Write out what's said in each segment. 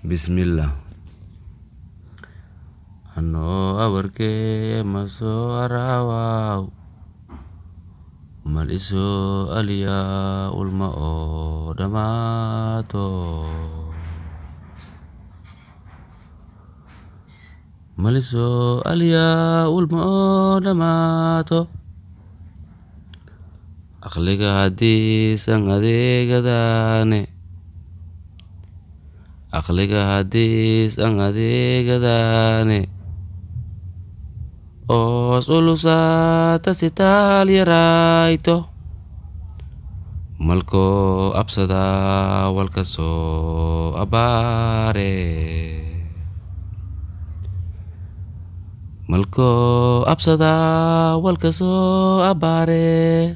Bismillah. Ano abarke maso arawaw maliso alia ulma o damato maliso alia ulma o damato akliga hadis ang adegadane akliga hadis ang adegadane os ulusata sital yaraito malko absada walkaso abare malko absada walkaso abare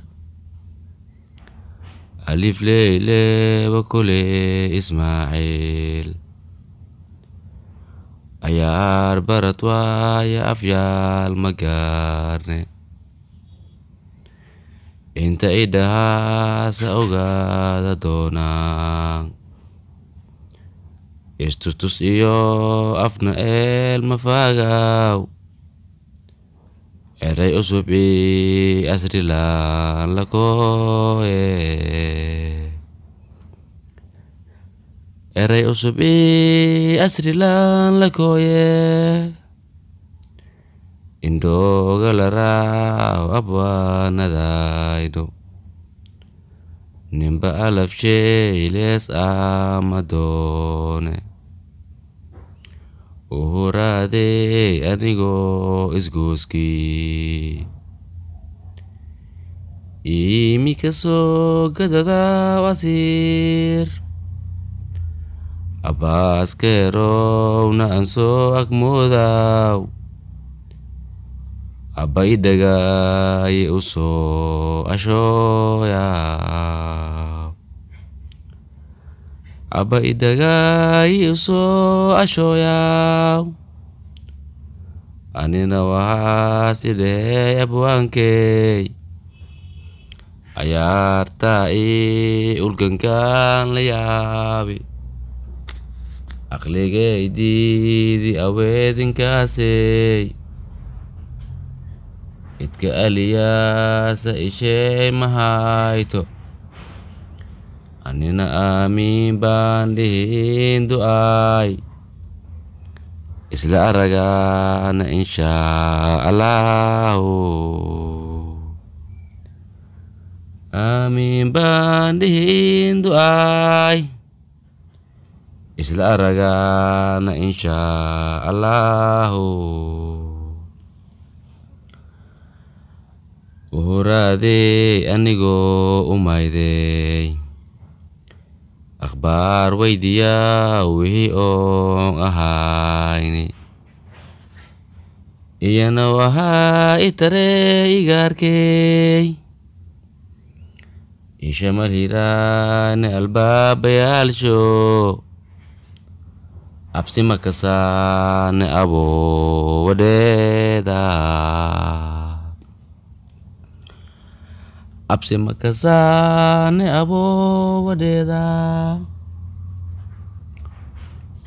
alif leile wakule Ismail ayar baratwa ya afyal magarne inta idaha sa ogada donang estus iyo afna el mafagaw eray usubi asrilan lakoe eray usubi asrilan lakoye indo galara abwa nadaido nimba alafshe iles amadone uhurade anigo isgoski imikaso gadada wasir Abbas kero na anso akmodaw Abay dagay uso ashoya Abay dagay uso ashoya Anina wahaside abuangke Ayar ta'i ulgangkan layabi Aklige di awedin kasey Itka alia sa ishe mahaito Anina amin bandihin du'ay Isla araga na insya Allahu Amin bandihin du'ay Isla araga na insya Allahu Uhurade anigo umayde Akhbar waydiya wihi ong ahayni Iyana waha itare igarkey Isha malhirane albab yalsho Absi makasane abo wadeda Absi makasane abo wadeda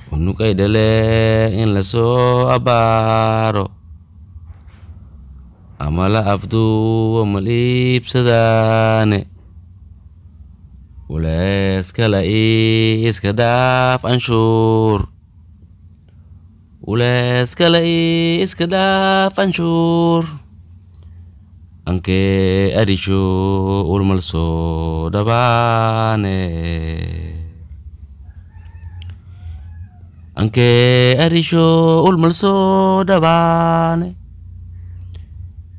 Unukai dele in laso abaro Amala afdu amalib sadane Ules kalai iskadaf anshur Ules kalai iskadaf anshur Anke adisho ulmalso dabane Anke adisho ulmalso dabane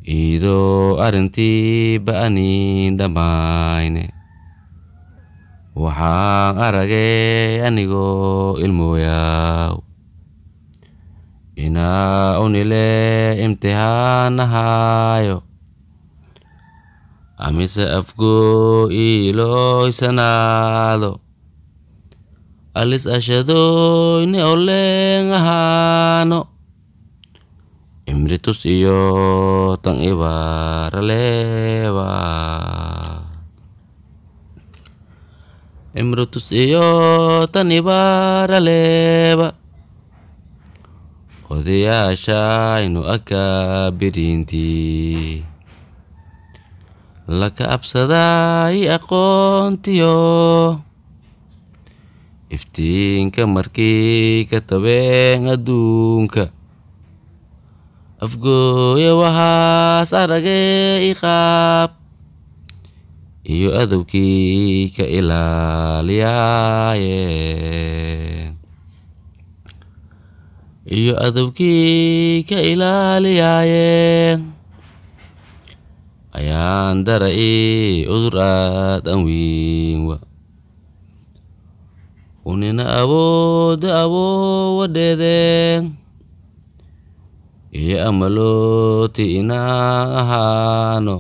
Ido arenti ba'ani damaine Waxaan aragay anigo ilmoyaw Ina unile imtihanahayo Amise afgo ilo isanado Alis ashado ini oleng ahano Imritus iyo tang ibaralewa Imrutus iyo tani baraleba odayaashaynu akaabiriintii laka absaday aqoontiyo iftiinka markii ka tabeen adduunka afgooya waxaas aragay iqaab iyo adowkii ka ilaaliyaaye iyo adowkii ka ilaaliyaaye ayaan darai udur aad an wiinwa unina awooda awoowadheedeen iyo amalooti inaan ahaano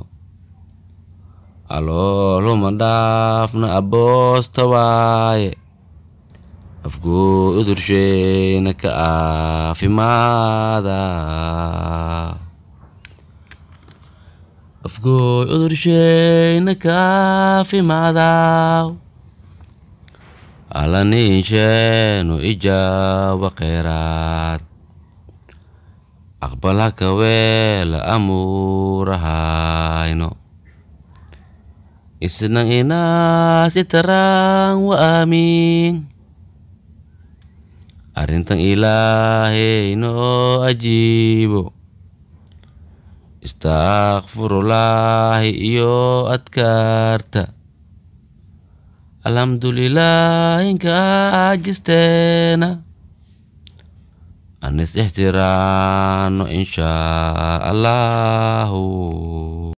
alooluma dhaafna aboosta waaye afgooy udursheyna ka aafimaada afgooy udursheyna ka aafimaada alaniisheenu ijaaba kheyraad aqbala kaweela amuurahayno isnang inaas itarang wa amin arintang ilaahay no ajibo istaghfirullahi iyo adkaarta alhamdulillah inka ajisteena anis ixtiraano insha allahu